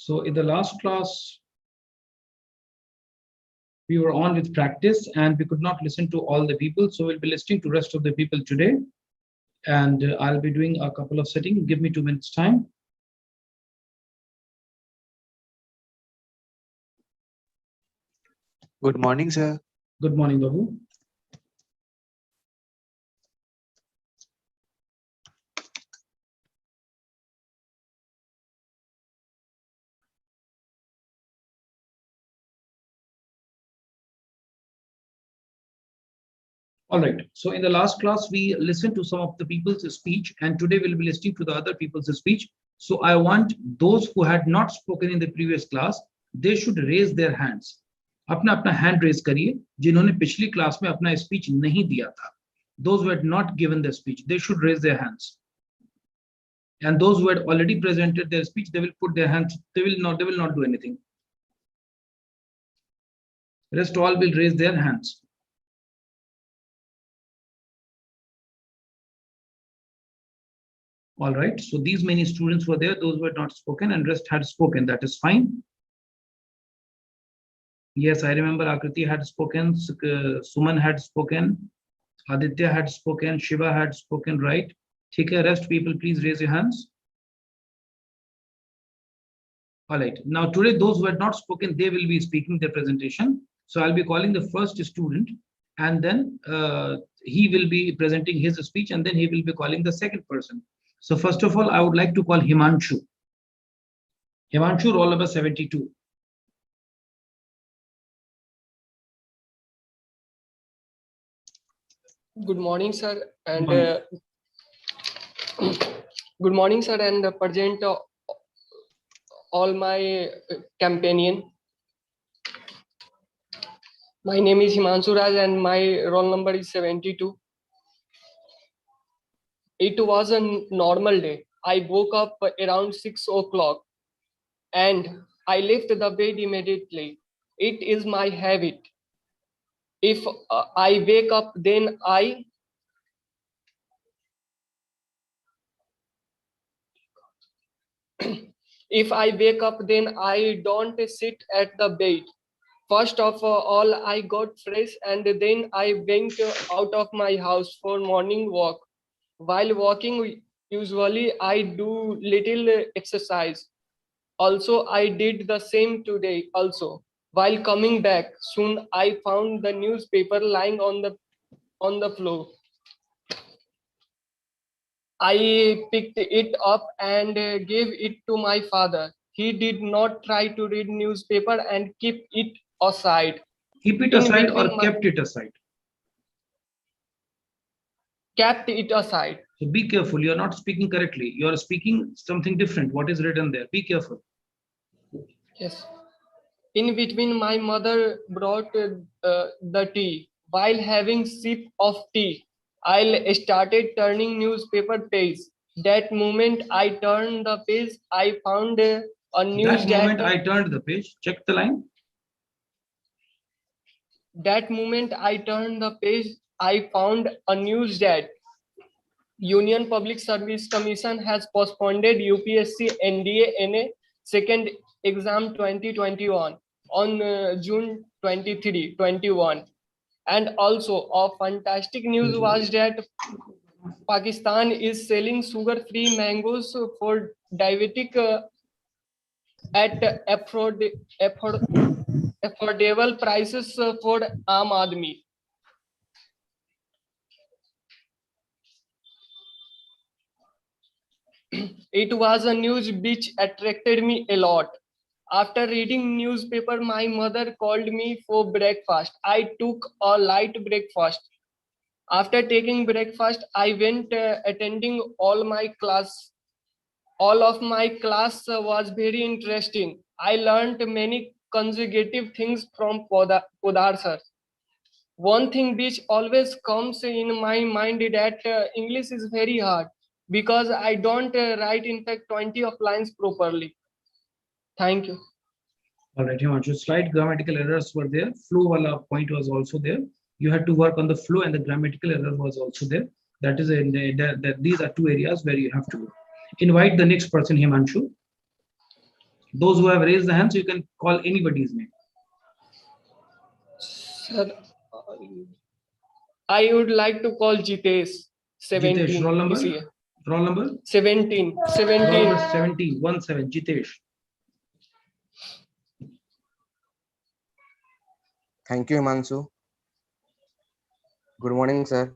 So in the last class, we were on with practice and we could not listen to all the people. So we'll be listening to rest of the people today. And I'll be doing a couple of settings. Give me 2 minutes time. Good morning, sir. Good morning, Babu. All right. So in the last class, we listened to some of the people's speech, and today we'll be listening to the other people's speech. So I want those who had not spoken in the previous class, they should raise their hands. अपना अपना hand raise करिए जिन्होंने पिछली class में अपना speech नहीं दिया था. Those who had not given the speech, they should raise their hands. And those who had already presented their speech, they will put their hands. They will not do anything. Rest all will raise their hands. All right, so these many students were there, those who had not spoken, and rest had spoken. That is fine. Yes, I remember Akriti had spoken, Suman had spoken, Aditya had spoken, Shiva had spoken, right? Take care, rest people, please raise your hands. All right, now today those who had not spoken, they will be speaking their presentation. So I'll be calling the first student, and then he will be presenting his speech, and then he will be calling the second person. So first of all, I would like to call Himanshu. Himanshu, roll number 72. Good morning, sir, and good morning, sir, and present all my companion. My name is Himanshu Raj, and my roll number is 72. It was a normal day. I woke up around 6 o'clock and I left the bed immediately. It is my habit. If I wake up, then if I wake up, then I don't sit at the bed. First of all, I got fresh and then I went out of my house for morning walk. While walking, usually I do little exercise. Also, I did the same today also. While coming back, soon I found the newspaper lying on the floor. I picked it up and gave it to my father. He did not try to read newspaper and keep it aside. Keep it aside or kept it aside? Kept it aside. So be careful, you are not speaking correctly. You are speaking something different. What is written there? Be careful. Yes. In between, my mother brought the tea. While having sip of tea, I started turning newspaper page. That moment I turned the page, I found a news. That moment I turned the page. Check the line. That moment I turned the page, I found a news that Union Public Service Commission has postponed UPSC NDA NA second exam 2021 on June 23, 21. And also a fantastic news was that Pakistan is selling sugar-free mangoes for diabetic at affordable prices for Aam Aadmi. It was a news which attracted me a lot. After reading newspaper, my mother called me for breakfast. I took a light breakfast. After taking breakfast, I went attending all my class. All of my class was very interesting. I learned many conjugative things from Poddar sir. One thing which always comes in my mind is that English is very hard because I don't write in fact 20 of lines properly. Thank you. All right, Himanshu, slight grammatical errors were there. Flow wala point was also there. You had to work on the flow, and the grammatical error was also there. That is these are two areas where you have to invite the next person, Himanshu. Those who have raised the hands, you can call anybody's name. Sir, I would like to call Jitesh. 17. Jitesh, roll number? is here. Roll number? 17. Roll 17. number 17, 17, Jitesh. Thank you, Himanshu. Good morning, sir.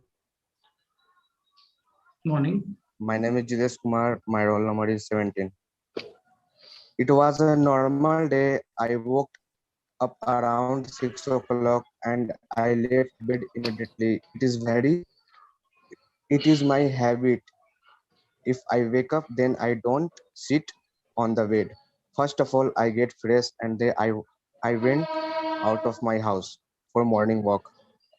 Morning. My name is Jidesh Kumar. My roll number is 17. It was a normal day. I woke up around 6 o'clock and I left bed immediately. It is my habit. If I wake up, then I don't sit on the bed. First of all, I get fresh and then I went out of my house for morning walk.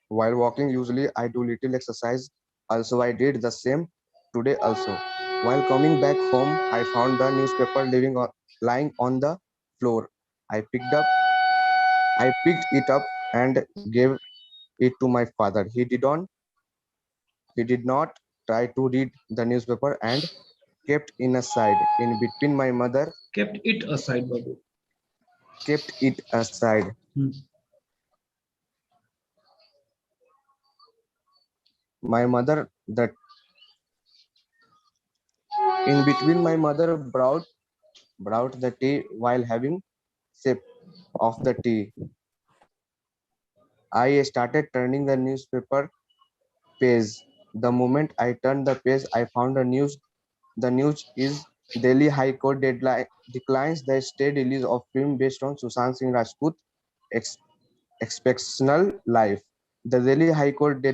While walking, usually I do little exercise. Also, I did the same today also. While coming back home, I found the newspaper lying on the floor. I picked it up and gave it to my father. He did not try to read the newspaper and kept in aside. In between my mother Kept it aside, Babu. kept it aside. My mother that in between my mother brought the tea while having sip of the tea. I started turning the newspaper page. The moment I turned the page, I found a news. The news is Delhi High Court declines the state release of film based on Sushant Singh Rajput exceptional life. The Delhi High Court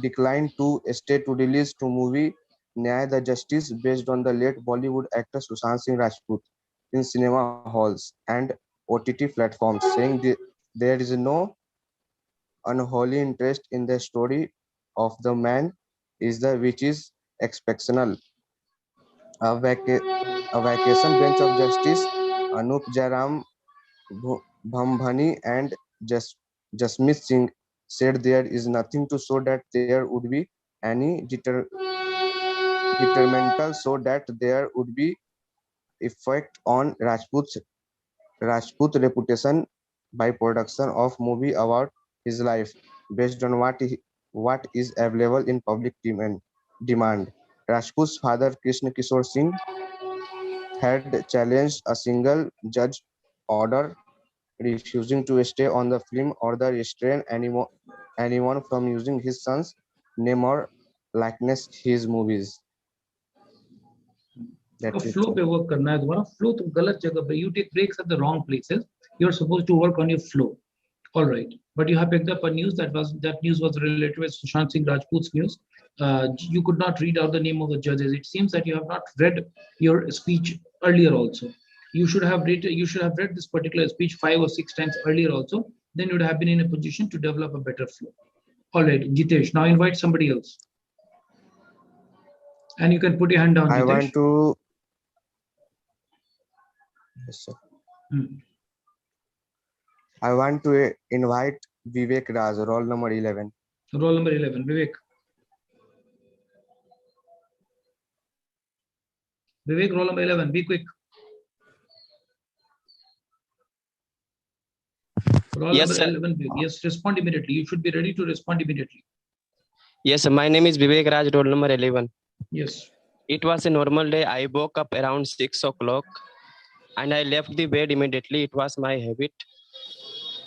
declined to state to release to movie Nyaya the Justice based on the late Bollywood actor Sushant Singh Rajput in cinema halls and OTT platforms, saying there is no unholy interest in the story of the man is the which is exceptional. A, a vacation bench of justice Anup Jaram Bhambhani and Jasmeet Singh said there is nothing to show that there would be any detrimental so that there would be effect on Rajput reputation by production of movie about his life based on what is available in public demand. Rajput's father Krishna Kishore Singh had challenged a single judge order refusing to stay on the film or the restrain anyone from using his son's name or likeness his movies. आपका That's it. Flow पे work करना है तुम्हारा flow तुम गलत जगह पे you take breaks at the wrong places you are supposed to work on your flow all right but you have picked up a news that news was related with Sushant Singh Rajput's news. You could not read out the name of the judges. It seems that you have not read your speech earlier also. You should have read this particular speech 5 or 6 times earlier also. Then you would have been in a position to develop a better flow. All right, Jitesh, now invite somebody else and you can put your hand down, I Jitesh. want to yes, sir. I want to invite Vivek Raj, roll number 11. Roll number 11, Vivek. Vivek, roll number 11, be quick. Roll Yes, number sir. 11, Vivek. Yes, respond immediately. You should be ready to respond immediately. Yes, sir. My name is Vivek Raj, roll number 11. Yes. It was a normal day. I woke up around 6 o'clock and I left the bed immediately. It was my habit.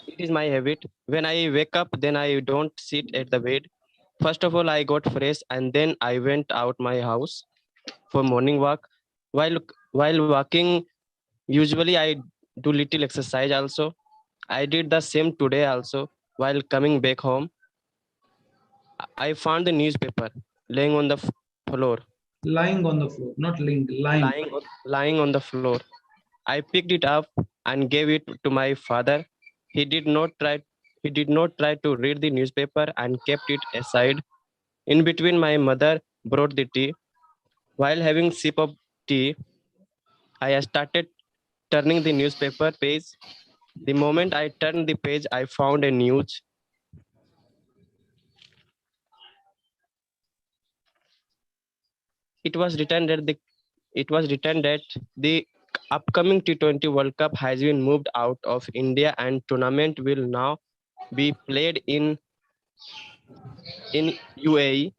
It is my habit. When I wake up, then I don't sit at the bed. First of all, I got fresh and then I went out my house for morning walk. While walking, usually I do little exercise also. I did the same today also. While coming back home, I found the newspaper laying on the floor. Lying on the floor, not lying, lying. Lying on the floor. I picked it up and gave it to my father. He did not try to read the newspaper and kept it aside. In between, my mother brought the tea. While having sip of tea, I started turning the newspaper page. The moment I turned the page, I found a news. It was written that the upcoming T20 World Cup has been moved out of India and tournament will now be played in UAE,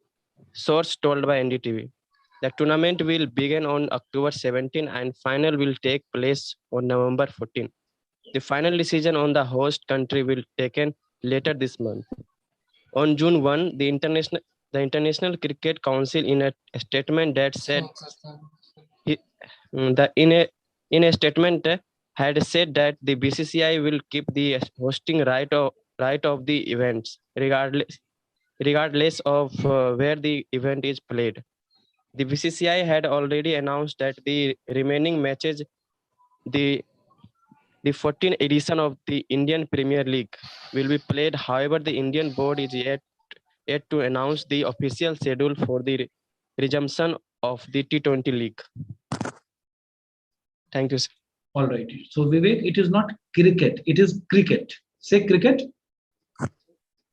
source told by NDTV. The tournament will begin on October 17 and final will take place on November 14. The final decision on the host country will be taken later this month. On June 1, the International Cricket Council in a statement that said in a statement had said that the BCCI will keep the hosting right of the events regardless of where the event is played. The BCCI had already announced that the remaining matches, the 14th edition of the Indian Premier League, will be played. However, the Indian board is yet to announce the official schedule for the resumption of the T20 league. Thank you, sir. All right. So Vivek, it is not cricket, it is cricket. Say cricket.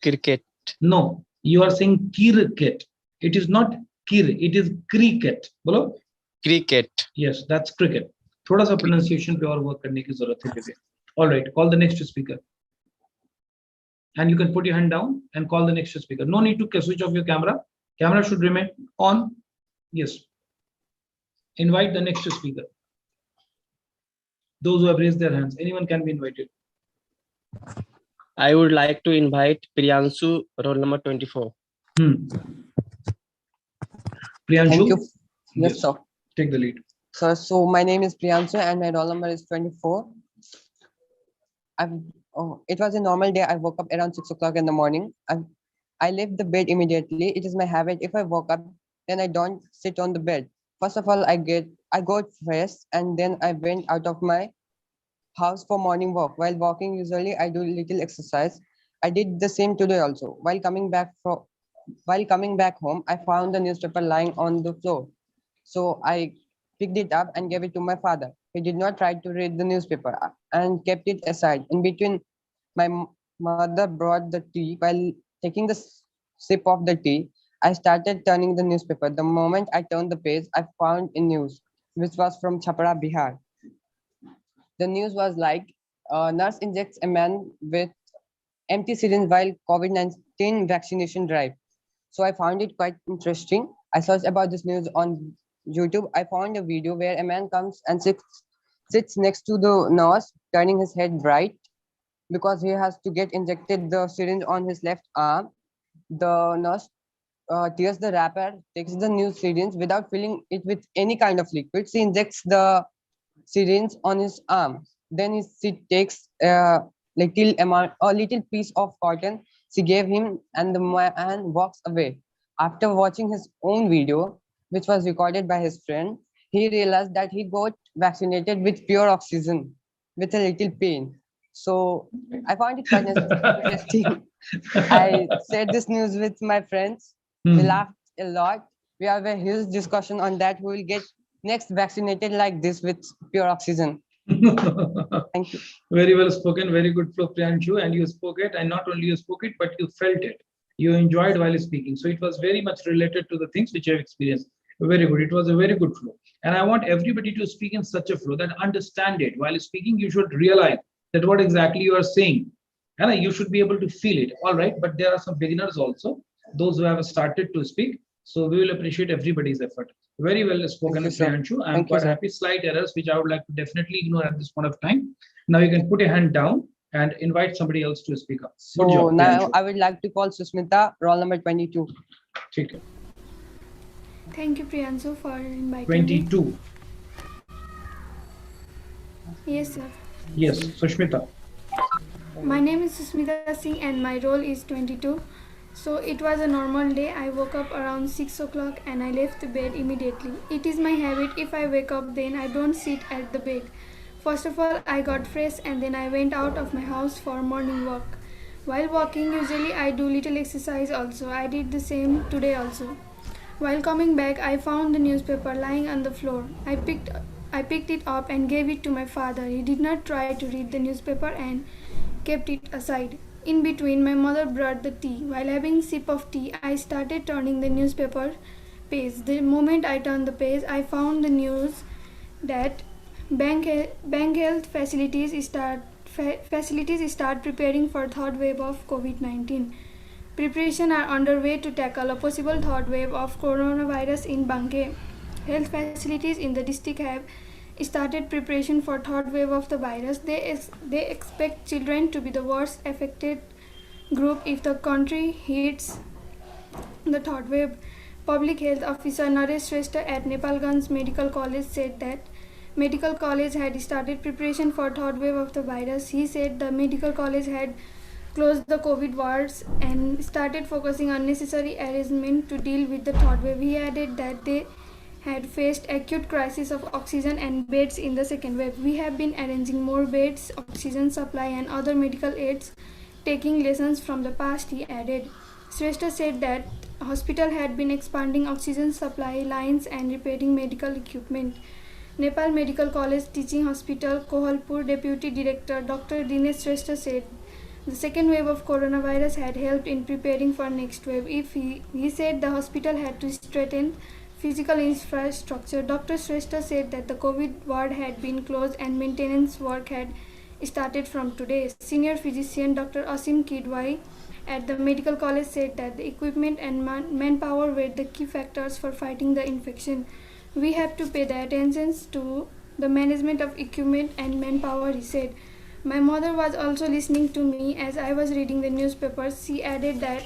Cricket. No, you are saying cricket. It is not kir, it is cricket. Bolo? Cricket. Yes, that's cricket. थोड़ा सा pronunciation पे और work करने की जरूरत है Vivek. All right, call the next speaker. And you can put your hand down and call the next speaker. No need to switch off your camera. Camera should remain on. Yes. Invite the next speaker. Those who have raised their hands, anyone can be invited. I would like to invite Priyanshu, roll number 24. Priyanshu? Thank you. Yes, sir. Take the lead. Sir, so my name is Priyanshu and my roll number is 24. It was a normal day. I woke up around 6 o'clock in the morning. I left the bed immediately. It is my habit. If I woke up, then I don't sit on the bed. First of all, I got fresh and then I went out of my house for morning walk. While walking, usually I do little exercise. I did the same today also. While coming back home, I found the newspaper lying on the floor. So I picked it up and gave it to my father. He did not try to read the newspaper and kept it aside. In between, my mother brought the tea. While taking the sip of the tea, I started turning the newspaper. The moment I turned the page, I found a news, which was from Chhapra, Bihar. The news was like, nurse injects a man with empty syringe while COVID-19 vaccination drive. So I found it quite interesting. I searched about this news on YouTube. I found a video where a man comes and sits next to the nurse, turning his head right because he has to get injected the syringe on his left arm. The nurse tears the wrapper, takes the new syringe without filling it with any kind of liquid. She injects the syringe on his arm. Then she takes a little piece of cotton she gave him, and the man walks away. After watching his own video, which was recorded by his friend, he realized that he got vaccinated with pure oxygen with a little pain. So I found it quite interesting. I shared this news with my friends. We laughed a lot. We have a huge discussion on that. Who will get next vaccinated like this with pure oxygen? Thank you. Very well spoken. Very good flow, Priyanshu. And you spoke it, and not only you spoke it, but you felt it. You enjoyed while speaking. So it was very much related to the things which you have experienced. Very good. It was a very good flow. And I want everybody to speak in such a flow that understand it. While speaking, you should realize that what exactly you are saying. And you should be able to feel it. All right. But there are some beginners also, those who have started to speak. So we will appreciate everybody's effort. Very well spoken, Priyanshu. I'm quite happy. Slight errors, which I would like to definitely ignore at this point of time. Now you can put your hand down and invite somebody else to speak up. So job, now I would like to call Susmita, roll number 22. Okay. Thank you, Priyanshu, for inviting 22. me. Yes, sir. Yes, Sushmita. My name is Susmita Singh and my role is 22. So it was a normal day. I woke up around 6 o'clock and I left the bed immediately. It is my habit. If I wake up, then I don't sit at the bed. First of all, I got fresh and then I went out of my house for morning walk. While walking, usually I do little exercise also. I did the same today also. While coming back, I found the newspaper lying on the floor. I picked it up and gave it to my father. He did not try to read the newspaper and kept it aside. In between, my mother brought the tea. While having a sip of tea, I started turning the newspaper page. The moment I turned the page, I found the news that Bank health facilities start preparing for third wave of COVID-19. Preparations are underway to tackle a possible third wave of coronavirus in Bangalore. Health facilities in the district have started preparation for third wave of the virus. They expect children to be the worst affected group if the country hits the third wave. Public Health Officer Naresh Shrestha at Nepalganj Medical College said that medical college had started preparation for third wave of the virus. He said the medical college had closed the COVID wards and started focusing on necessary arrangement to deal with the third wave. He added that they had faced acute crisis of oxygen and beds in the second wave. We have been arranging more beds, oxygen supply and other medical aids, taking lessons from the past, he added. Shrestha said that hospital had been expanding oxygen supply lines and repairing medical equipment. Nepal Medical College Teaching Hospital, Kohalpur Deputy Director Dr. Dinesh Shrestha said the second wave of coronavirus had helped in preparing for next wave. He said the hospital had to strengthen physical infrastructure. Dr. Shrestha said that the COVID ward had been closed and maintenance work had started from today. Senior physician Dr. Asim Kidwai at the medical college said that the equipment and manpower were the key factors for fighting the infection. We have to pay the attention to the management of equipment and manpower, he said. My mother was also listening to me as I was reading the newspapers. She added that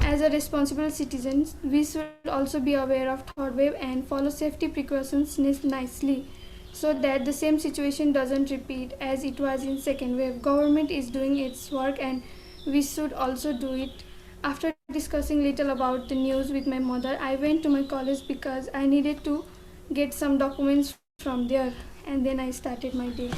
as a responsible citizen, we should also be aware of third wave and follow safety precautions nicely so that the same situation doesn't repeat as it was in second wave. Government is doing its work and we should also do it. After discussing little about the news with my mother, I went to my college because I needed to get some documents from there, and then I started my day.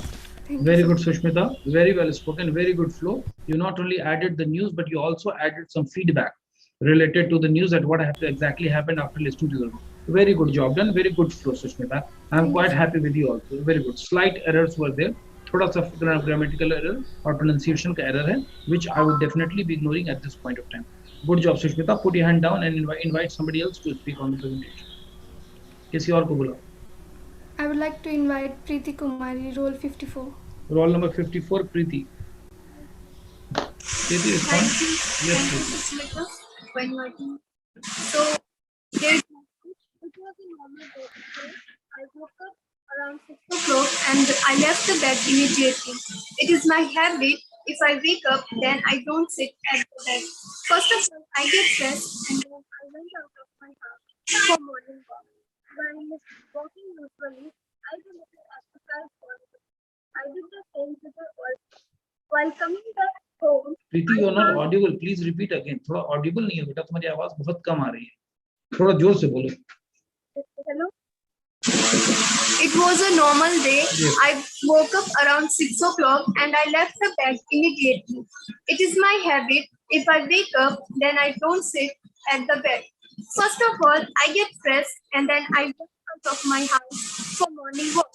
Very good, Sushmita. Very well spoken. Very good flow. You not only added the news, but you also added some feedback related to the news that what exactly happened after listening to the. Very good job done. Very good flow, Sushmita. I'm quite happy with you also. Very good. Slight errors were there. थोड़ा सा grammatical error और pronunciation का error है, which I would definitely be ignoring at this point of time. Good job, Sushmita. Put your hand down and invite somebody else to speak on the presentation. किसी और को बुलाओ. I would like to invite Preeti Kumari, roll 54. Roll number 54, Preeti. Preeti, respond. Yes, Preeti. For inviting. So, it was a normal day. I woke up around 6 o'clock and I left the bed immediately. It is my habit. If I wake up, then I don't sit at the bed. First of all, I get dressed and then I went out of my house for morning walk. While walking usually, I do little exercise also. I did the same today also. While coming back home, Preeti, you are not audible. Please repeat again. थोड़ा audible नहीं है बेटा, तुम्हारी आवाज बहुत कम आ रही है. थोड़ा जोर से बोलो. Hello. It was a normal day. Yes. I woke up around 6 o'clock and I left the bed immediately. It is my habit. If I wake up, then I don't sit at the bed. First of all, I get dressed and then I walk out of my house for morning walk.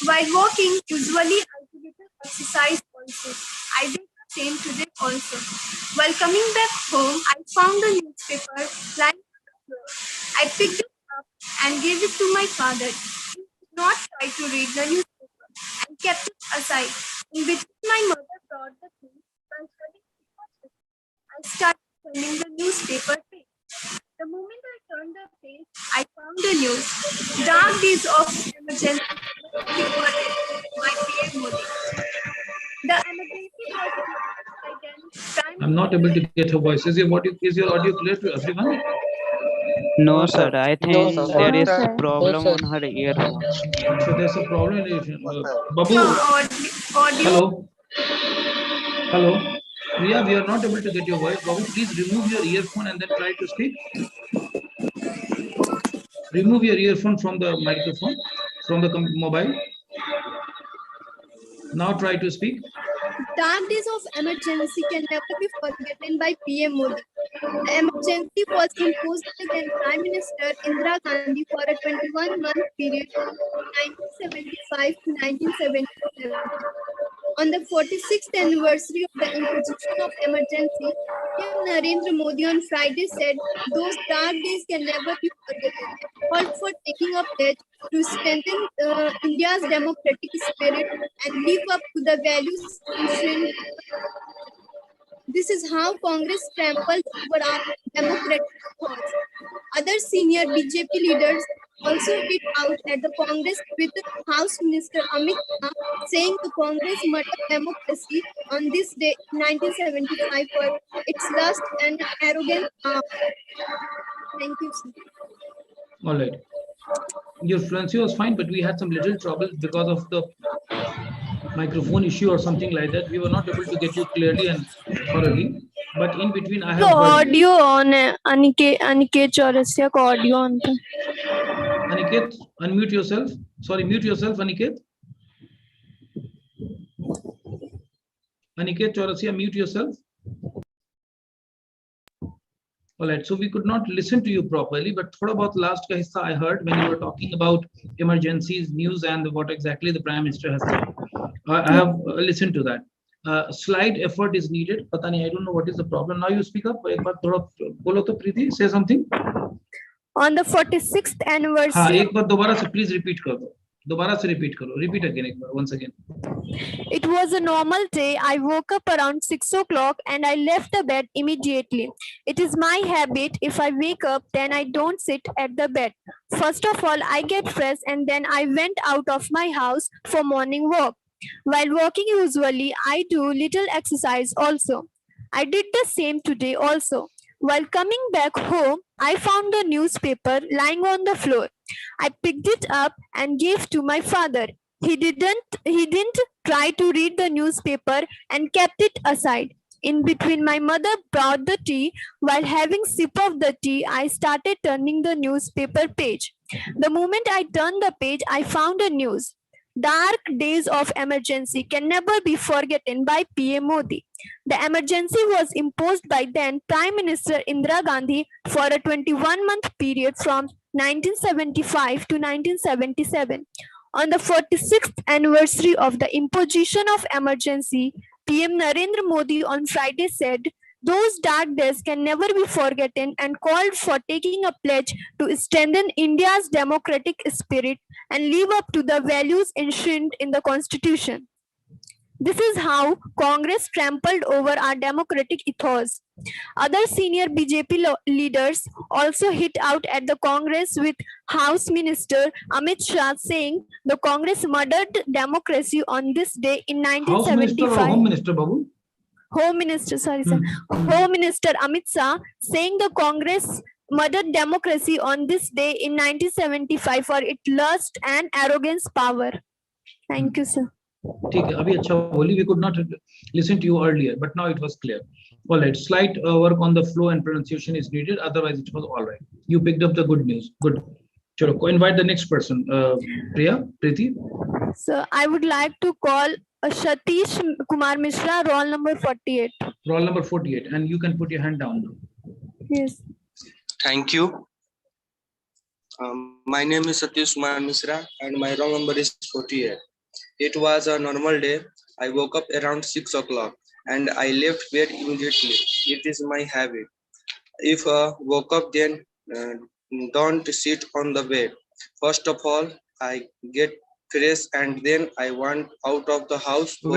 While walking, usually I do little exercise also. I did the same today also. While coming back home, I found the newspaper lying on the floor. I picked it up and gave it to my father. He did not try to read the newspaper and kept it aside. In between, my mother brought the tea. While studying, I started turning the newspaper page. The moment I turned the page, I found the news. Dark days of emergency by PM Modi. The emergency was by then. I'm not able to get her voice. Is your audio clear to everyone? No, sir. I think there is a problem on her earphone. So there's a problem in it. Babu. Audio. Hello. Priya, we are not able to get your voice. Babu, please remove your earphone and then try to speak. Remove your earphone from the microphone, from the mobile. Now try to speak. Dark days of emergency can never be forgotten by PM Modi. The emergency was imposed by then Prime Minister Indira Gandhi for a 21-month period from 1975 to 1977. On the 46th anniversary of the imposition of emergency, PM Narendra Modi on Friday said those dark days can never be forgotten and called for taking a pledge to strengthen India's democratic spirit and live up to the values enshrined. This is how Congress trampled over our democratic cause. Other senior BJP leaders also hit out at the Congress with House Minister Amit Shah saying the Congress murdered democracy on this day in 1975 for its lust and arrogance. Thank you, sir. All right. Your fluency was fine, but we had some little trouble because of the microphone issue or something like that. We were not able to get you clearly and thoroughly. But in between, I have heard audio on है अनिकेत चौरसिया का audio on था Aniket, unmute yourself. Sorry, mute yourself, Aniket. Aniket Chaurasia, mute yourself. All right, so we could not listen to you properly, but thoda bahut last ka hissa I heard when you were talking about emergencies, news, and what exactly the Prime Minister has said. I have listened to that. Slight effort is needed. Pata nahi, I don't know what is the problem. Now you speak up. Ek baar thoda bolo to Preeti, say something. On the 46th anniversary. हाँ, एक बार दोबारा से please repeat कर दो. दोबारा से repeat करो. Repeat again एक बार, once again. It was a normal day. I woke up around 6 o'clock and I left the bed immediately. It is my habit. If I wake up, then I don't sit at the bed. First of all, I get fresh and then I went out of my house for morning walk. While walking usually, I do little exercise also. I did the same today also. While coming back home, I found the newspaper lying on the floor. I picked it up and gave to my father. He didn't try to read the newspaper and kept it aside. In between, my mother brought the tea. While having sip of the tea, I started turning the newspaper page. The moment I turned the page, I found a news. Dark days of emergency can never be forgotten by PM Modi. The emergency was imposed by then Prime Minister Indira Gandhi for a 21-month period from 1975 to 1977. On the 46th anniversary of the imposition of emergency, PM Narendra Modi on Friday said, those dark days can never be forgotten and called for taking a pledge to strengthen India's democratic spirit and live up to the values enshrined in the Constitution. This is how Congress trampled over our democratic ethos. Other senior BJP leaders also hit out at the Congress with House Minister Amit Shah saying the Congress murdered democracy on this day in 1975. House Minister or Home Minister, Babu? Home Minister, Home Minister Amit Shah saying the Congress murdered democracy on this day in 1975 for its lust and arrogance power. Thank you, sir. ठीक है, अभी अच्छा बोली. We could not listen to you earlier, but now it was clear. All right, slight work on the flow and pronunciation is needed. Otherwise, it was all right. You picked up the good news. Good. Chalo, invite the next person. Preeti. So I would like to call Satish Kumar Mishra, roll number 48. Roll number 48, and you can put your hand down now. Yes. Thank you. My name is Satish Kumar Mishra and my roll number is 48. It was a normal day. I woke up around 6 o'clock and I left bed immediately. It is my habit. If I woke up, then don't sit on the bed. First of all, I get fresh and then I went out of the house for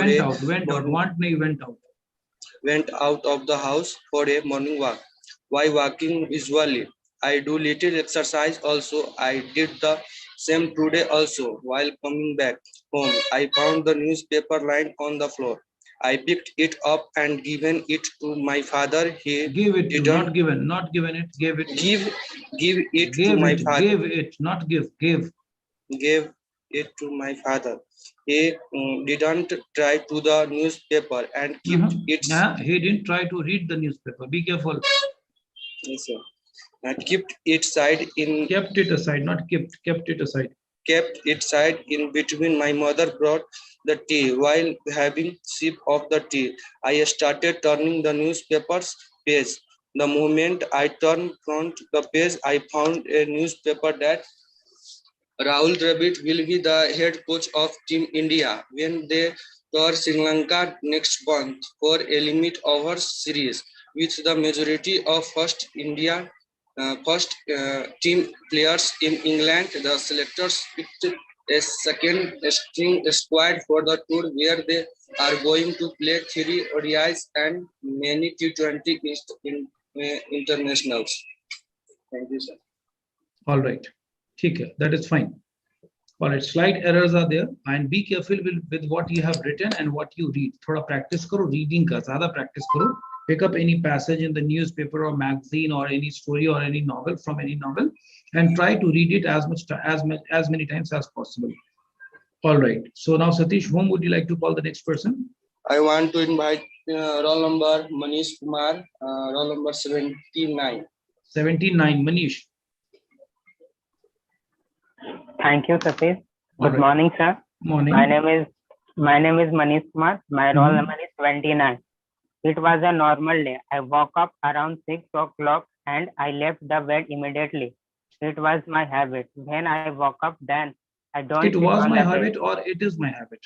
went out of the house for a morning walk. While walking usually, I do little exercise also. I did the same today also. While coming back home, I found the newspaper lying on the floor. I picked it up and given it to my father. He gave it to, not given it, gave it. Give it to my father. Gave it, not give, gave. Gave it to my father. He didn't try to the newspaper and kept it. Yeah, he didn't try to read the newspaper. Be careful. Yes, sir. Kept it aside in. Kept it aside, not kept. Kept it aside. Kept it aside in between. My mother brought the tea. While having sip of the tea, I started turning the newspaper's page. The moment I turned front the page, I found a newspaper that Rahul Dravid will be the head coach of Team India when they tour Sri Lanka next month for a limit over series with the majority of first India first team players in England. The selectors picked a second string squad for the tour where they are going to play 3 ODIs and many T20 internationals. Thank you, sir. All right. Okay, that is fine. All right, slight errors are there, and be careful with what you have written and what you read. Thoda practice karo, reading ka zyada practice karo. Pick up any passage in the newspaper or magazine or any story or any novel from any novel and try to read it as many times as possible. All right. So now, Satish, whom would you like to call the next person? I want to invite roll number Manish Kumar, roll number 79. 79, Manish. Thank you, Satish. Good right. morning, sir. Morning. My name is Manish Kumar. My roll number is 29. It was a normal day. I woke up around 6 o'clock and I left the bed immediately. It was my habit. When I woke up, then I don't. It was my habit or it is my habit?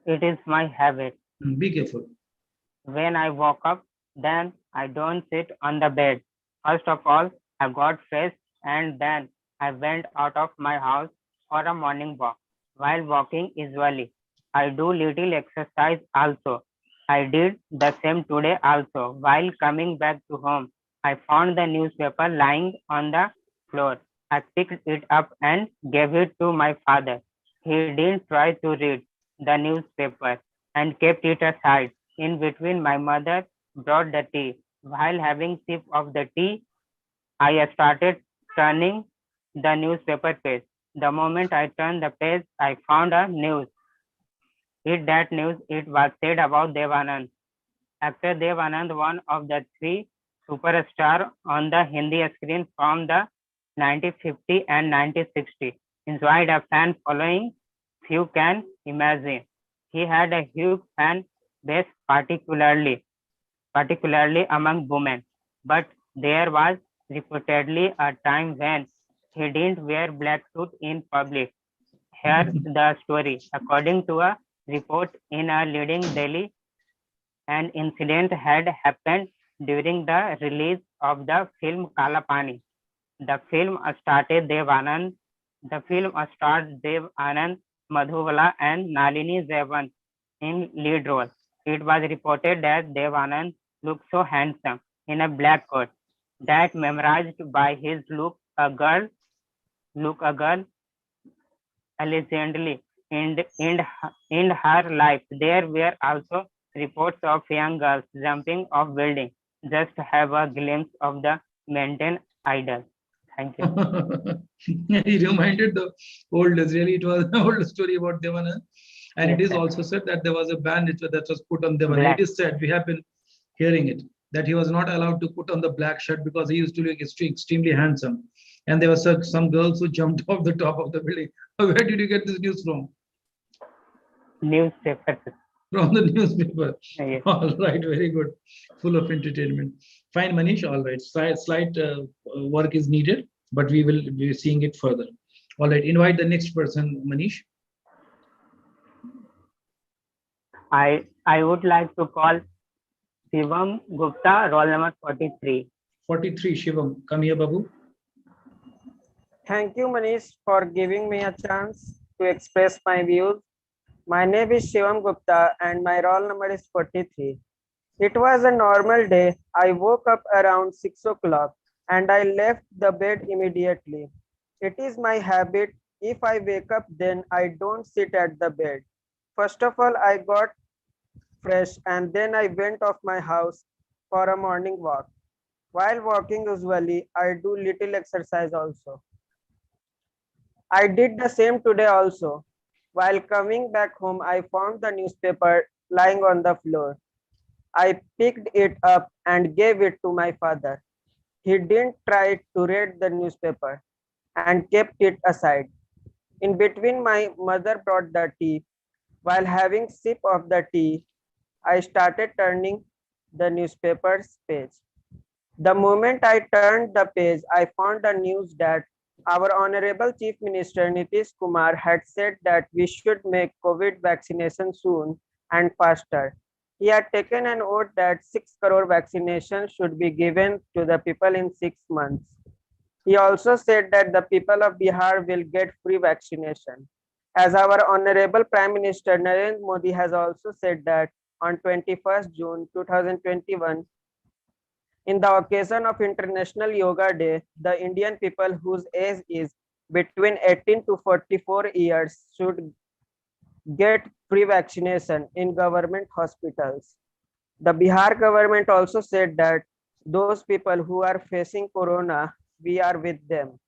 It is my habit. Be careful. When I woke up, then I don't sit on the bed. First of all, I got fresh and then I went out of my house for a morning walk. While walking usually, I do little exercise also. I did the same today also. While coming back to home, I found the newspaper lying on the floor. I picked it up and gave it to my father. He didn't try to read the newspaper and kept it aside. In between, my mother brought the tea. While having sip of the tea, I started turning the newspaper page. The moment I turned the page, I found a news. It was said about Dev Anand. Actor Dev Anand, one of the 3 superstars on the Hindi screen from the 1950 and 1960, enjoyed a fan following few can imagine. He had a huge fan base, particularly among women. But there was reportedly a time when he didn't wear black suit in public. Here's the story. According to a report in a leading Delhi, an incident had happened during the release of the film Kala Pani. The film starred Dev Anand, Madhubala and Nalini Zaiwant in lead role. It was reported that Dev Anand looked so handsome in a black coat that memorized by his look a girl allegedly in her life. There were also reports of young girls jumping off buildings just to have a glimpse of the maintained idol. Thank you. He reminded the old, really, it was an old story about Devanand. And yes, it is also said that there was a ban that was put on Devanand. It is said, we have been hearing it, that he was not allowed to put on the black shirt because he used to look extremely handsome. And there were some girls who jumped off the top of the building. Where did you get this news from? Newspaper. From the newspaper. Yes. All right, very good. Full of entertainment. Fine, Manish. All right. Slight work is needed, but we will be seeing it further. All right. Invite the next person, Manish. I would like to call Shivam Gupta, roll number 43. 43, Shivam. Come here, Babu. Thank you, Manish, for giving me a chance to express my views. My name is Shivam Gupta and my roll number is 43. It was a normal day. I woke up around 6 o'clock and I left the bed immediately. It is my habit. If I wake up, then I don't sit at the bed. First of all, I got fresh and then I went off my house for a morning walk. While walking usually, I do little exercise also. I did the same today also. While coming back home, I found the newspaper lying on the floor. I picked it up and gave it to my father. He didn't try to read the newspaper and kept it aside. In between, my mother brought the tea. While having sip of the tea, I started turning the newspaper's page. The moment I turned the page, I found the news that our Honorable Chief Minister Nitish Kumar had said that we should make COVID vaccination soon and faster. He had taken an oath that 6 crore vaccinations should be given to the people in 6 months. He also said that the people of Bihar will get free vaccination. As our Honorable Prime Minister Narendra Modi has also said that on 21st June 2021, in the occasion of International Yoga Day, the Indian people whose age is between 18 to 44 years should get free vaccination in government hospitals. The Bihar government also said that those people who are facing corona, we are with them.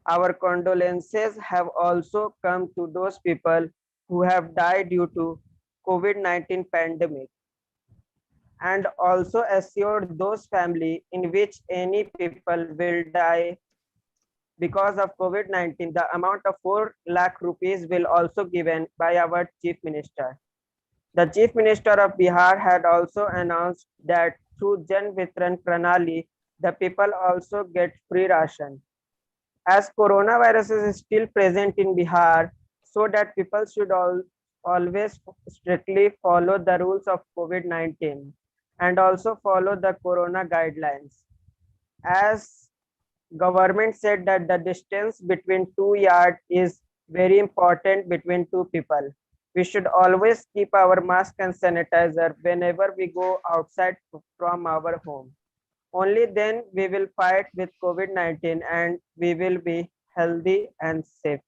Our condolences have also come to those people who have died due to COVID-19 pandemic, and also assured those families in which any people will die because of COVID-19, the amount of 4 lakh rupees will also given by our Chief Minister. The Chief Minister of Bihar had also announced that through Jan Vitran Pranali, the people also get free ration. As coronavirus is still present in Bihar, so that people should always strictly follow the rules of COVID-19 and also follow the corona guidelines. As government said that the distance between 2 yards is very important between 2 people. We should always keep our mask and sanitizer whenever we go outside from our home. Only then we will fight with COVID-19 and we will be healthy and safe.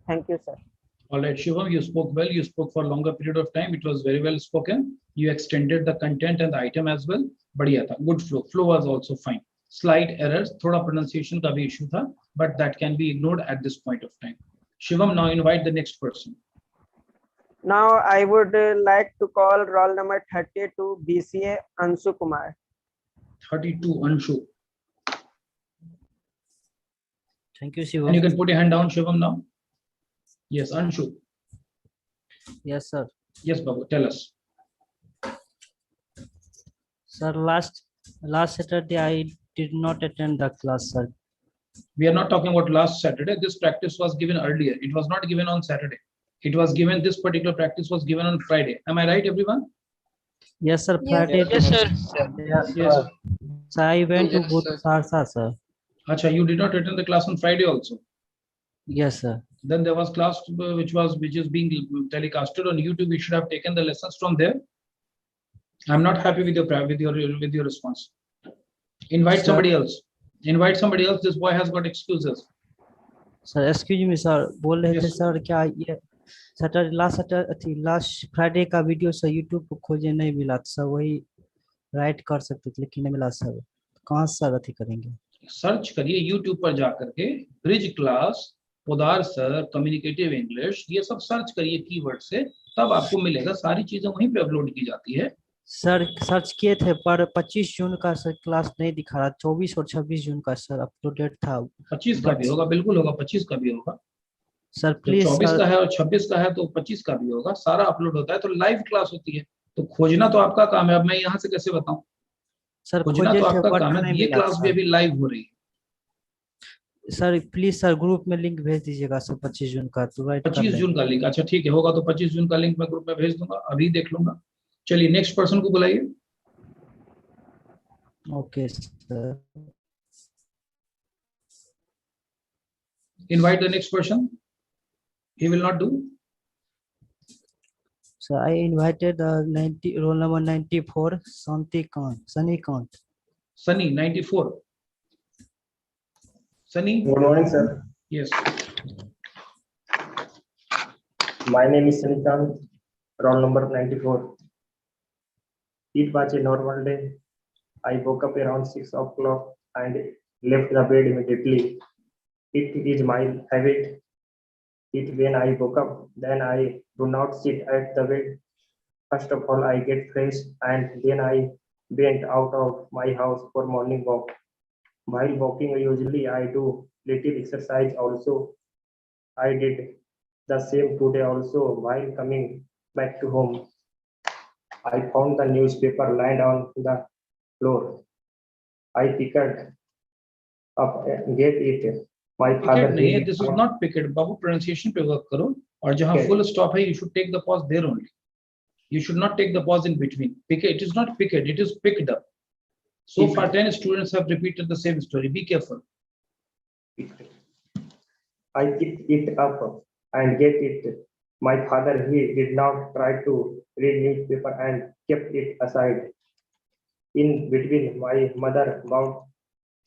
Thank you, sir. All right, Shivam, you spoke well. You spoke for a longer period of time. It was very well spoken. You extended the content and the item as well. Badhiya tha. Good flow. Flow was also fine. Slight errors, thoda pronunciation ka bhi issue tha, but that can be ignored at this point of time. Shivam, now invite the next person. Now I would like to call roll number 32 BCA Anshu Kumar. 32 Anshu. Thank you, Shivam. And you can put your hand down, Shivam, now. Yes, Anshu. Yes, sir. Yes, Babu, tell us. Sir, last Saturday I did not attend the class, sir. We are not talking about last Saturday. This practice was given earlier. It was not given on Saturday. It was given, this particular practice was given on Friday. Am I right, everyone? Yes, sir. Friday. Yes, sir. Yes. So I went to go to Sarsa, sir. Acha, you did not attend the class on Friday also? Yes, sir. Then there was class which is being telecasted on YouTube. We should have taken the lessons from there. I'm not happy with your response. Invite somebody else. Invite somebody else. This boy has got excuses. Sir, excuse me, sir. बोल रहे थे sir क्या ये last Friday का video sir YouTube पर खोजे नहीं मिला सर, वही राइट कर सकते थे लेकिन नहीं मिला सर. कहाँ सर अथी करेंगे? सर्च करिए यूट्यूब पर जाकर के bridge class, Podar sir, communicative English, ये सब सर्च करिए कीवर्ड से, तब आपको मिलेगा. सारी चीजें वहीं पे अपलोड की जाती है. सर सर्च किए थे पर 25 जून का सर क्लास नहीं दिखा रहा. 24 और 26 जून का सर अपलोडेड था. 25 का भी होगा, बिल्कुल होगा. 25 का भी होगा सर. प्लीज 24 का है और 26 का है तो 25 का भी होगा. सारा अपलोड होता है. तो लाइव क्लास होती है तो खोजना तो आपका काम है. अब मैं यहाँ से कैसे बताऊं? सर खोजना तो आपका काम है. ये क्लास भी अभी लाइव हो रही है. सर प्लीज सर ग्रुप में लिंक भेज दीजिएगा सर 25 जून का. तो राइट 25 जून का लिंक. अच्छा ठीक है, होगा तो 25 जून का लिंक मैं ग्रुप में भेज दूंगा. अभी देख लूंगा. चलिए नेक्स्ट पर्सन को बुलाइए. Okay sir. Invite the next person. He will not do. So I invited roll number 94 Sunny Kant. Sunny 94. Sunny. Good morning, sir. Yes. My name is Sunny Kant, roll number 94. It was a normal day. I woke up around 6 o'clock and left the bed immediately. It is my habit. When I woke up, then I do not sit at the bed. First of all, I get fresh and then I went out of my house for morning walk. While walking, usually I do little exercise also. I did the same today also. While coming back to home, I found the newspaper lying on the floor. I picked up and gave it. My father. नहीं है, this is not picket. Babu pronunciation पे work करो और जहाँ full stop है, you should take the pause there only. You should not take the pause in between. It is not picked, it is picked up. So far, 10 students have repeated the same story. Be careful. I picked it up and get it. My father, he did not try to read newspaper and kept it aside. In between, my mother bought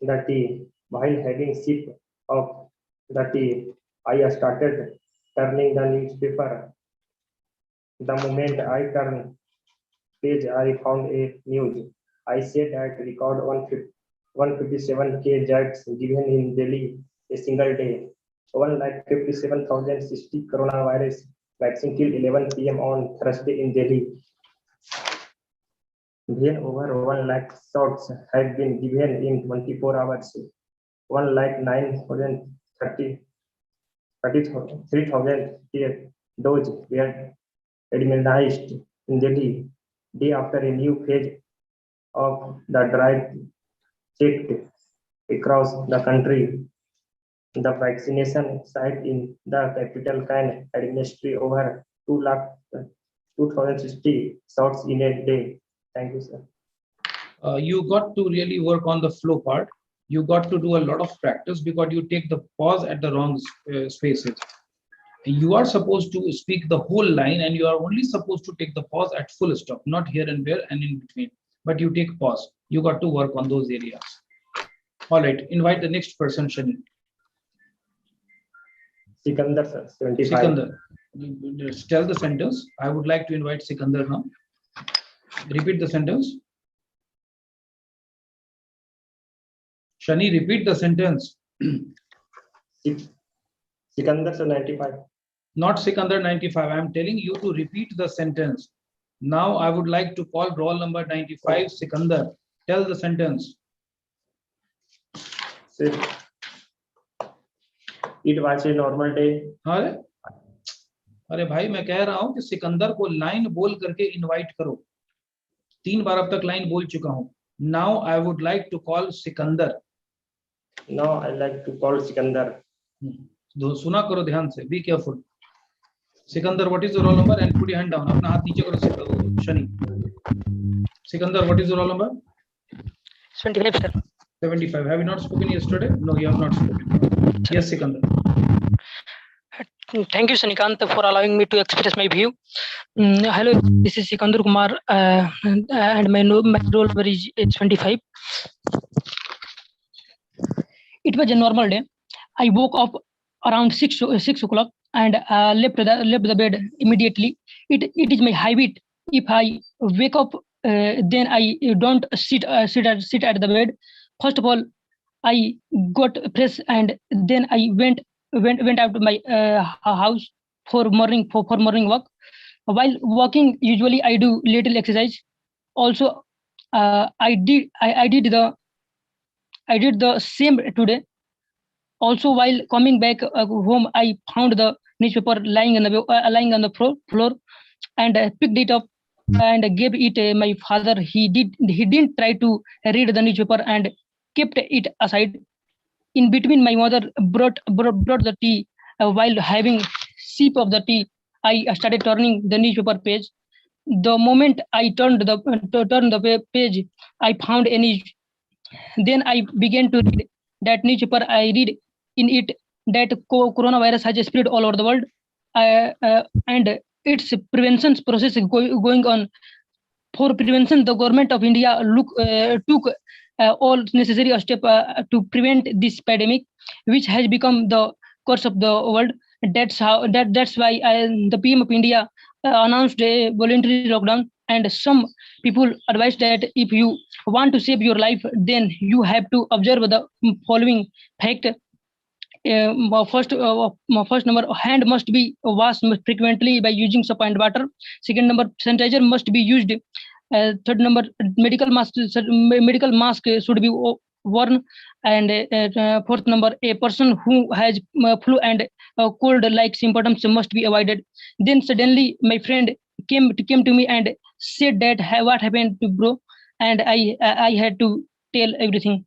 the tea. While having sip of the tea, I started turning the newspaper. The moment I turned page, I found a news. I said that record 157K jabs given in Delhi a single day. 1,57,060 coronavirus vaccine till 11 p.m. on Thursday in Delhi. Then over 1 lakh shots have been given in 24 hours. 1,933,000 doses were administered in Delhi. Day after a new phase of the drive checked across the country. The vaccination site in the capital can administer over 2,60 shots in a day. Thank you, sir. You got to really work on the flow part. You got to do a lot of practice because you take the pause at the wrong spaces. You are supposed to speak the whole line and you are only supposed to take the pause at full stop, not here and there and in between. But you take pause. You got to work on those areas. All right, invite the next person, Shani. Sikandar, sir, 75. Sikandar, tell the sentence. I would like to invite Sikandar now. Repeat the sentence. Shani, repeat the sentence. Sikandar, sir, 95. Not Sikandar 95. I am telling you to repeat the sentence. Now I would like to call roll number 95, Sikandar. Tell the sentence. Sir, it was a normal day. अरे भाई मैं कह रहा हूं कि सिकंदर को line बोल करके इनवाइट करो. 3 बार अब तक लाइन बोल चुका हूं. Now I would like to call Sikandar. Now I like to call Sikandar. सुना करो ध्यान से. Be careful. Sikandar, what is your roll number? And put your hand down. अपना हाथ नीचे करो Shani. Sikandar, what is your roll number? 75, sir. 75. Have you not spoken yesterday? No, you have not spoken. Yes, Sikandar. Thank you, Sanikant, for allowing me to express my view. Hello, this is Sikandar Kumar, and my roll number is 25. It was a normal day. I woke up around 6 o'clock and left the bed immediately. It is my habit. If I wake up, then I don't sit at the bed. First of all, I got fresh and then I went out to my house for morning walk. While walking, usually I do little exercise. Also, I did the same today. Also, while coming back home, I found the newspaper lying on the floor, and picked it up and gave it my father. He didn't try to read the newspaper and kept it aside. In between, my mother brought the tea. While having sip of the tea, I started turning the newspaper page. The moment I turned the page, I found a news. Then I began to read that newspaper. I read in it that coronavirus has spread all over the world, and its prevention process is going on. For prevention, the government of India took all necessary steps to prevent this pandemic, which has become the curse of the world. That's why the PM of India announced a voluntary lockdown, and some people advised that if you want to save your life, then you have to observe the following fact. First number, hand must be washed frequently by using soap and water. Second number, sanitizer must be used. Third number, medical mask should be worn. And fourth number, a person who has flu and cold-like symptoms must be avoided. Then suddenly, my friend came to me and said that what happened to bro, and I had to tell everything.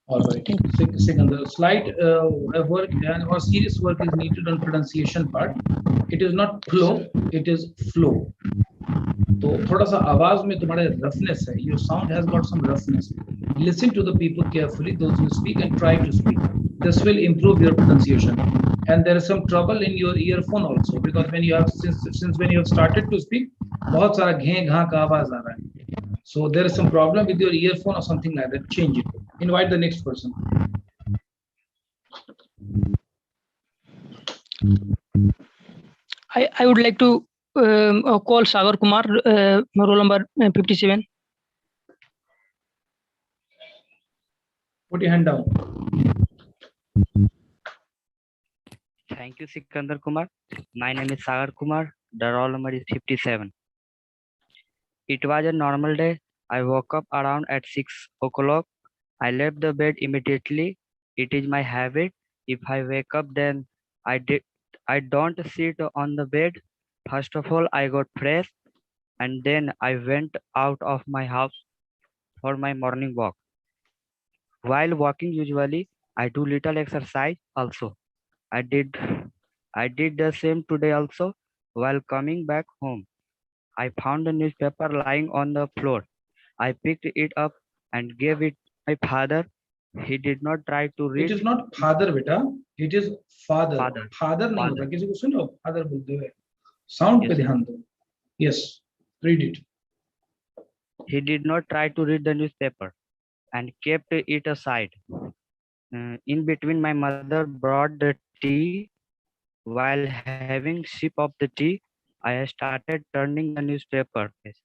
All right. Second, slight work or serious work is needed on pronunciation part. It is not flow, it is flow. तो थोड़ा सा आवाज में तुम्हारे roughness है. Your sound has got some roughness. Listen to the people carefully, those who speak, and try to speak. This will improve your pronunciation. And there is some trouble in your earphone also, because when you have since when you have started to speak, बहुत सारा घे घा का आवाज आ रहा है. So there is some problem with your earphone or something like that. Change it. Invite the next person. I would like to call Sagar Kumar, roll number 57. Put your hand down. Thank you, Sikandar Kumar. My name is Sagar Kumar. The roll number is 57. It was a normal day. I woke up around at 6 o'clock. I left the bed immediately. It is my habit. If I wake up, then I don't sit on the bed. First of all, I got fresh, and then I went out of my house for my morning walk. While walking, usually I do little exercise also. I did the same today also. While coming back home, I found a newspaper lying on the floor. I picked it up and gave it to my father. He did not try to read. It is not father, beta. It is father. Father. Father नहीं होता. किसी को सुनो father बोलते हुए. Sound पे ध्यान दो. Yes, read it. He did not try to read the newspaper and kept it aside. In between, my mother brought the tea. While having sip of the tea, I started turning the newspaper page.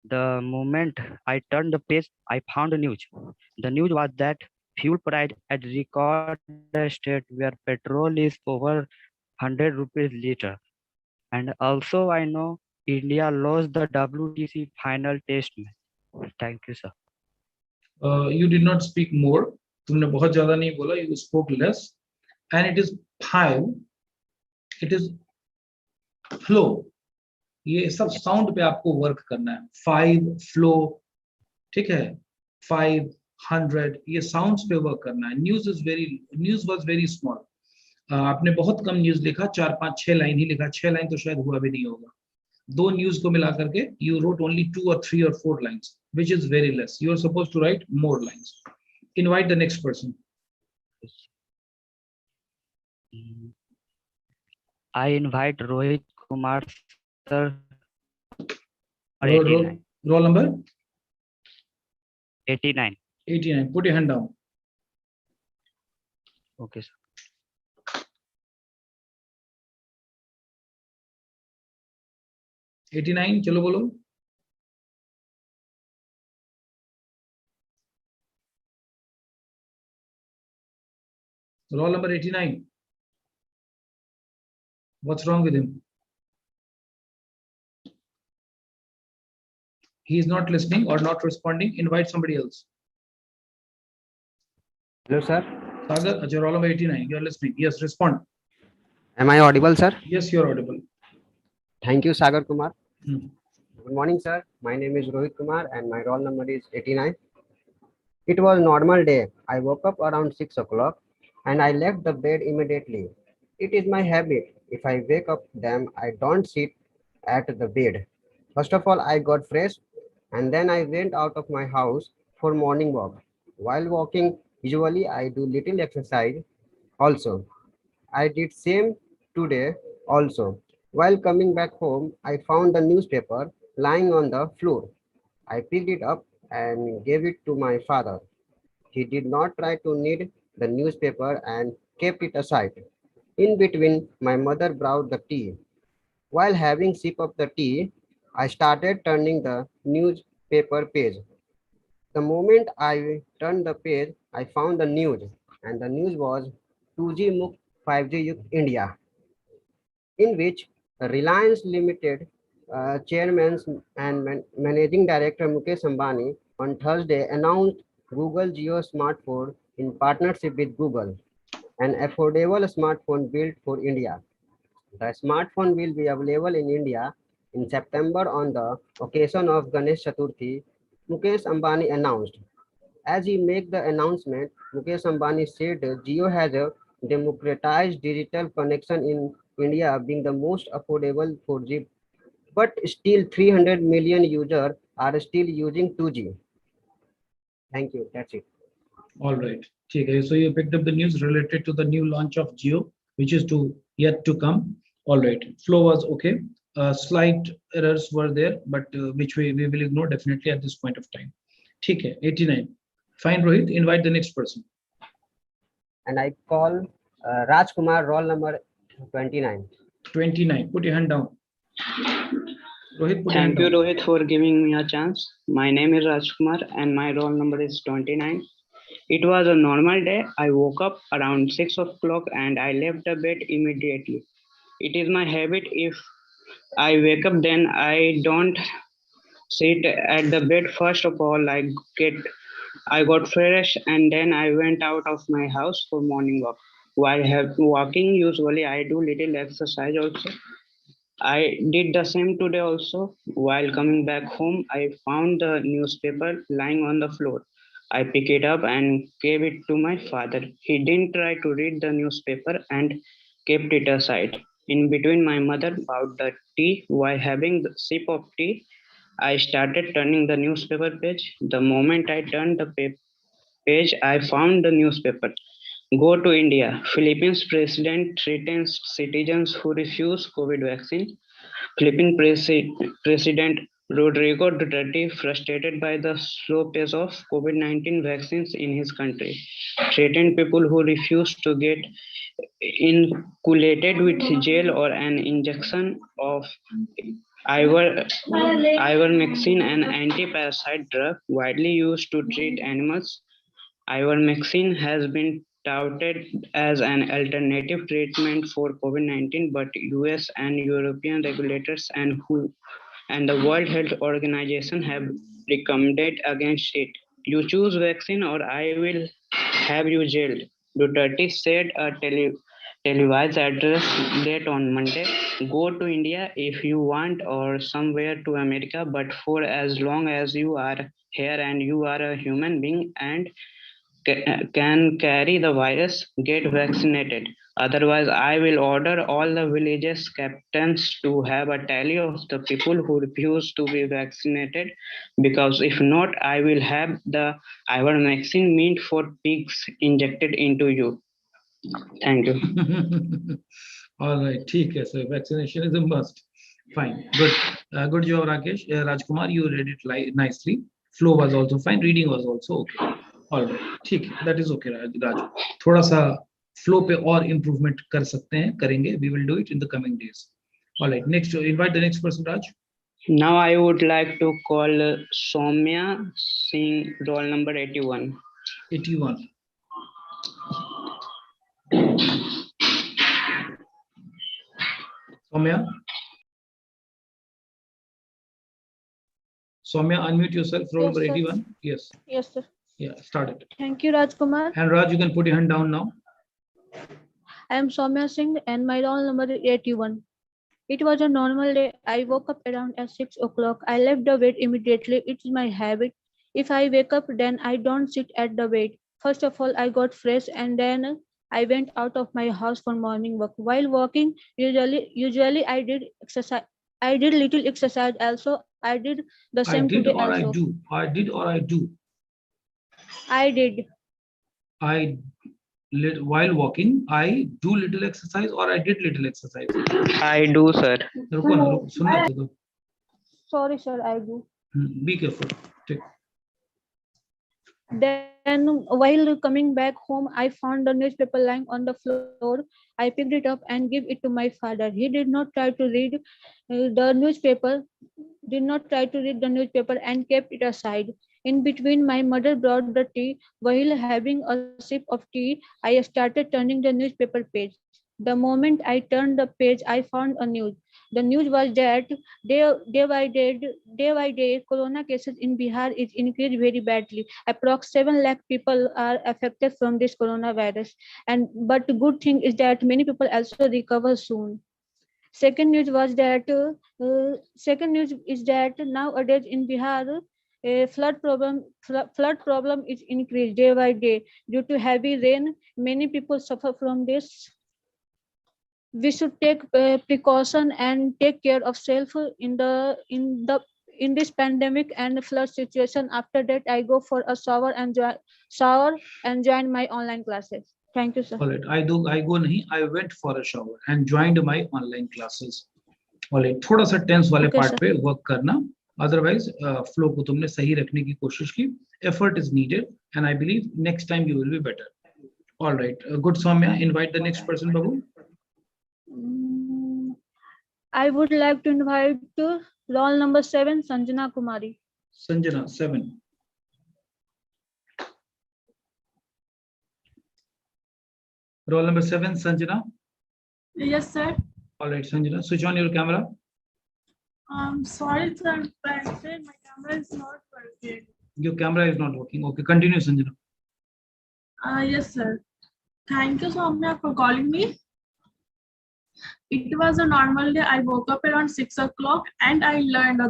The moment I turned the page, I found a news. The news was that fuel price at record state where petrol is over 100 rupees liter. And also I know India lost the WTC final test match. Thank you, sir. You did not speak more. तुमने बहुत ज़्यादा नहीं बोला. You spoke less. And it is 5. It is flow. ये सब sound पे आपको work करना है. 5 flow, ठीक है. 500 ये sounds पे work करना है. News was very small. आपने बहुत कम न्यूज लिखा. 4, 5, 6 लाइन ही लिखा. 6 लाइन तो शायद हुआ भी नहीं होगा. 2 न्यूज को मिला करके you wrote only 2 or 3 or 4 lines, which is very less. You are supposed to write more lines. Invite the next person. I invite Rohit Kumar, sir. Roll number? 89. 89. Put your hand down. Okay, sir. $89, चलो बोलो. Roll number 89. What's wrong with him? He is not listening or not responding. Invite somebody else. Hello, sir. Sagar, roll number 89. You are listening. Yes, respond. Am I audible, sir? Yes, you are audible. Thank you, Sagar Kumar. Good morning, sir. My name is Rohit Kumar and my roll number is 89. It was normal day. I woke up around 6 o'clock and I left the bed immediately. It is my habit. If I wake up, then I don't sit at the bed. First of all, I got fresh and then I went out of my house for morning walk. While walking, usually I do little exercise also. I did same today also. While coming back home, I found the newspaper lying on the floor. I picked it up and gave it to my father. He did not try to read the newspaper and kept it aside. In between, my mother brought the tea. While having sip of the tea, I started turning the newspaper page. The moment I turned the page, I found the news, and the news was 2G Mukt 5G Yukt India, in which Reliance Limited Chairman and Managing Director Mukesh Ambani on Thursday announced Google Geo smartphone in partnership with Google, an affordable smartphone built for India. The smartphone will be available in India in September on the occasion of Ganesh Chaturthi, Mukesh Ambani announced. As he made the announcement, Mukesh Ambani said Jio has a democratized digital connection in India, being the most affordable 4G, but still 300 million users are still using 2G. Thank you. That's it. All right. Okay. So you picked up the news related to the new launch of Geo, which is yet to come. All right. Flow was okay. Slight errors were there, but which we will ignore definitely at this point of time. Okay. 89. Fine, Rohit. Invite the next person. And I call Rajkumar, roll number 29. 29. Put your hand down. Rohit, put Thank your you, hand down. Rohit, for giving me a chance. My name is Rajkumar and my roll number is 29. It was a normal day. I woke up around 6 o'clock and I left the bed immediately. It is my habit. If I wake up, then I don't sit at the bed. First of all, I got fresh and then I went out of my house for morning walk. While walking, usually I do little exercise also. I did the same today also. While coming back home, I found the newspaper lying on the floor. I picked it up and gave it to my father. He didn't try to read the newspaper and kept it aside. In between, my mother poured the tea. While having the sip of tea, I started turning the newspaper page. The moment I turned the page, I found the newspaper. Go to India. Philippines president threatens citizens who refuse COVID vaccine. Philippine President Rodrigo Duterte, frustrated by the slow pace of COVID-19 vaccines in his country, threatened people who refuse to get inoculated with gel or an injection of ivermectin, an anti-parasite drug widely used to treat animals. Ivermectin has been touted as an alternative treatment for COVID-19, but US and European regulators and the World Health Organization have recommended against it. You choose vaccine or I will have you jailed. Duterte said a televised address date on Monday. Go to India if you want or somewhere to America, but for as long as you are here and you are a human being and can carry the virus, get vaccinated. Otherwise, I will order all the villages captains to have a tally of the people who refuse to be vaccinated, because if not, I will have the ivermectin meant for pigs injected into you. Thank you. All right. Okay. So vaccination is a must. Fine. Good. Good job, Rakesh. Rajkumar, you read it nicely. Flow was also fine. Reading was also okay. All right. ठीक है. That is okay, Raj. थोड़ा सा flow पे और improvement कर सकते हैं, करेंगे. We will do it in the coming days. All right. Next, invite the next person, Raj. Now I would like to call Soumya Singh, roll number 81. 81. Soumya. Soumya, unmute yourself. Roll number 81. Yes. Yes, sir. Yeah, start it. Thank you, Rajkumar. And Raj, you can put your hand down now. I am Soumya Singh and my roll number is 81. It was a normal day. I woke up around at 6 o'clock. I left the bed immediately. It's my habit. If I wake up, then I don't sit at the bed. First of all, I got fresh and then I went out of my house for morning walk. While walking, usually I did exercise. I did little exercise also. I did the same today also. I did or I do. I did. While walking, I do little exercise or I did little exercise. I do, sir. Sorry, sir, I do. Be careful. Take. Then, while coming back home, I found the newspaper lying on the floor. I picked it up and gave it to my father. He did not try to read the newspaper. And kept it aside. In between, my mother brought the tea. While having a sip of tea, I started turning the newspaper page. The moment I turned the page, I found a news. The news was that day by day, corona cases in Bihar is increased very badly. Approx 7 lakh people are affected from this coronavirus. But the good thing is that many people also recover soon. Second news is that nowadays in Bihar, A flood problem is increased day by day due to heavy rain. Many people suffer from this. We should take precaution and take care of self in this pandemic and flood situation. After that, I go for a shower and join my online classes. Thank you, sir. All right, I go nahi. I went for a shower and joined my online classes. All right, थोड़ा सा tense वाले Okay, part sir. पे work करना. Otherwise, flow को तुमने सही रखने की कोशिश की. Effort is needed, and I believe next time you will be better. All right, good Soumya. Invite the next person, Babu. I would like to invite roll number 7, Sanjana Kumari. Sanjana, 7. Roll number 7, Sanjana. Yes, sir. All right, Sanjana, switch on your camera. Sorry, sir, but my camera is not working. Your camera is not working. Okay, continue, Sanjana. Yes, sir. Thank you, Soumya, for calling me. It was a normal day. I woke up around 6 o'clock and I learned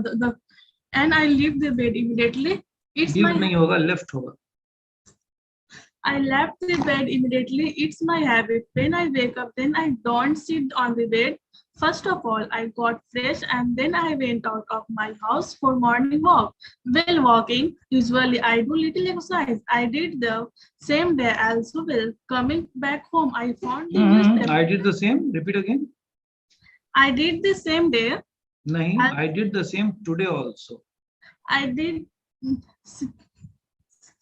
and I left the bed immediately. नहीं होगा, left होगा. I left the bed immediately. It's my habit. When I wake up, then I don't sit on the bed. First of all, I got fresh and then I went out of my house for morning walk. While walking, usually I do little exercise. I did the same day also. Well, coming back home, I found the newspaper. I did the same. Repeat again. I did the same day. नहीं, I did the same today also. I did. So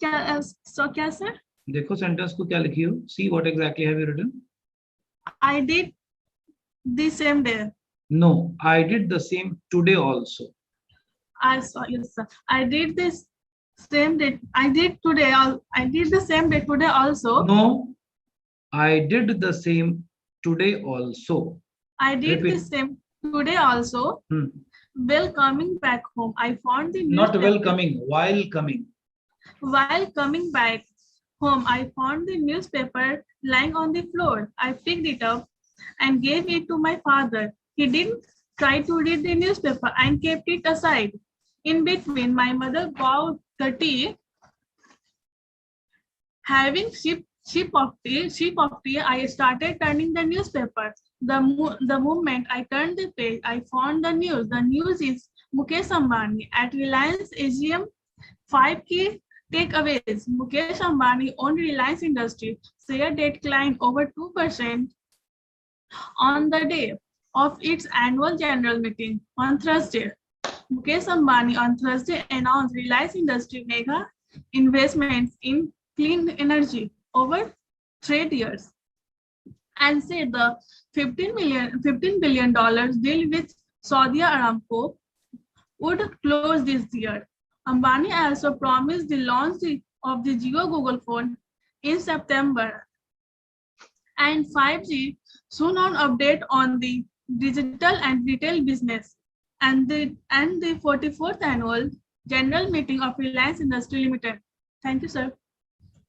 क्या sir? देखो sentence को क्या लिखी हो? See what exactly have you written? I did the same day. No, I did the same today also. I saw, yes, sir. I did this same day. I did today. I did the same day today also. No, I did the same today also. I did Repeat. the same today also. While coming back home, I found the newspaper. Not while coming, while coming. While coming back home, I found the newspaper lying on the floor. I picked it up and gave it to my father. He didn't try to read the newspaper and kept it aside. In between, my mother bought the tea. Having sip of tea, I started turning the newspaper. The moment I turned the page, I found the news. The news is Mukesh Ambani at Reliance AGM 5K takeaways. Mukesh Ambani owned Reliance Industries. Share declined over 2% on the day of its annual general meeting on Thursday. Mukesh Ambani on Thursday announced Reliance Industries mega investments in clean energy over 3 years and said the $15 billion deal with Saudi Aramco would close this year. Ambani also promised the launch of the Jio Google phone in September and 5G soon on update on the digital and retail business and the 44th annual general meeting of Reliance Industries Limited. Thank you, sir.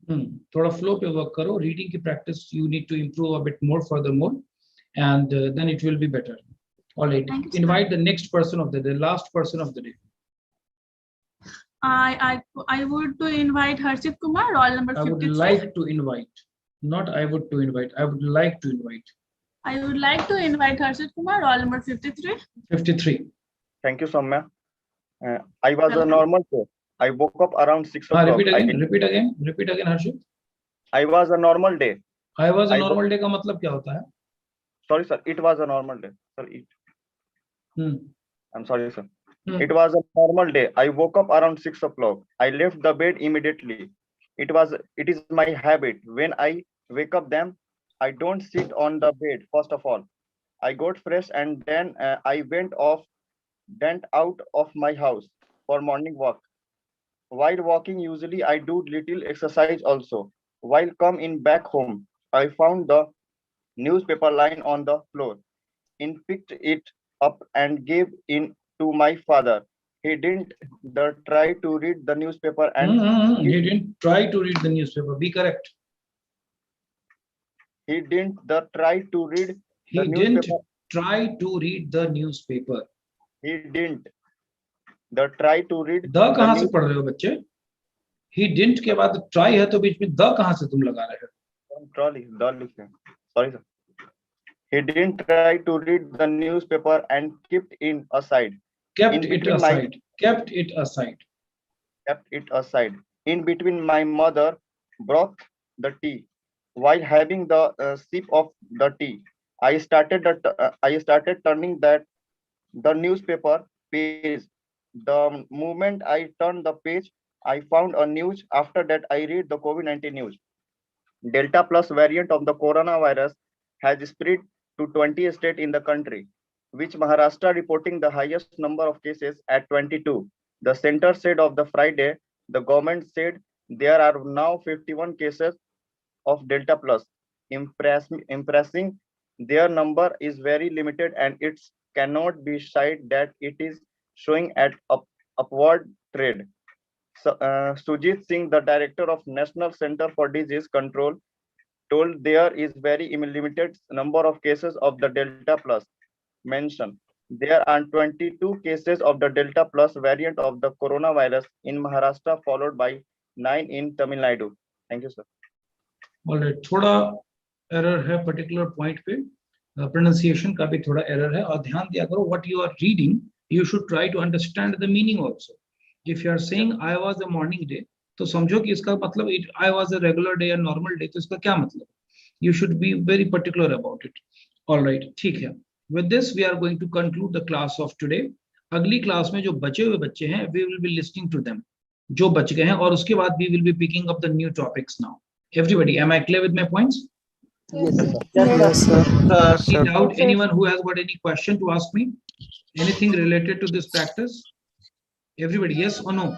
थोड़ा flow पे work करो. Reading की practice you need to improve a bit more furthermore, and then it will be better. All right. Invite the next person of the day, last person of the day. I would to invite Harshit Kumar, roll number 53. I would like to invite, not I would to invite. I would like to invite. I would like to invite Harshit Kumar, roll number 53. 53. Thank you, Soumya. I was a normal day. I woke up around 6 o'clock. Repeat again, Harshit. I was a normal day. I was a normal day का मतलब क्या होता है? Sorry, sir. It was a normal day. Sir, I'm sorry, sir. It was a normal day. I woke up around 6 o'clock. I left the bed immediately. It is my habit. When I wake up, then I don't sit on the bed. First of all, I got fresh and then I went out of my house for morning walk. While walking, usually I do little exercise also. While coming back home, I found the newspaper lying on the floor. I picked it up and gave it to my father. He didn't try to read the newspaper and he didn't try to read the newspaper. Be correct. He didn't try to read the newspaper. Try to read the newspaper. He didn't The try to read. The कहाँ से पढ़ रहे हो बच्चे? He didn't के बाद try है तो बीच में द कहाँ से तुम लगा रहे हो? Sorry sir. He didn't try to read the newspaper and kept it aside. Kept it aside. Kept it aside. Kept it aside. In between, my mother brought the tea. While having the sip of the tea, I started turning the newspaper page. The moment I turned the page, I found a news. After that, I read the COVID-19 news. Delta plus variant of the coronavirus has spread to 20 states in the country, which Maharashtra reporting the highest number of cases at 22. The center said of the Friday, the government said there are now 51 cases of Delta plus. Impressing, their number is very limited and it cannot be said that it is showing at upward trend. So, Sujit Singh, the director of National Center for Disease Control, told there is very limited number of cases of the Delta plus. Mentioned there are 22 cases of the Delta plus variant of the coronavirus in Maharashtra, followed by 9 in Tamil Nadu. Thank you, sir. All right, थोड़ा error है particular point पे, pronunciation का भी थोड़ा error है और ध्यान दिया करो what you are reading. You should try to understand the meaning also. If you are saying I was a morning day, तो समझो कि इसका मतलब I was a regular day or normal day, तो इसका क्या मतलब? You should be very particular about it. All right, ठीक है. With this, we are going to conclude the class of today. अगली क्लास में जो बचे हुए बच्चे हैं, we will be listening to them. जो बच गए हैं और उसके बाद we will be picking up the new topics now. Everybody, am I clear with my points? Yes, sir. Yes, sir. Any doubt? Anyone who has got any question to ask me? Anything related to this practice? Everybody, yes or no?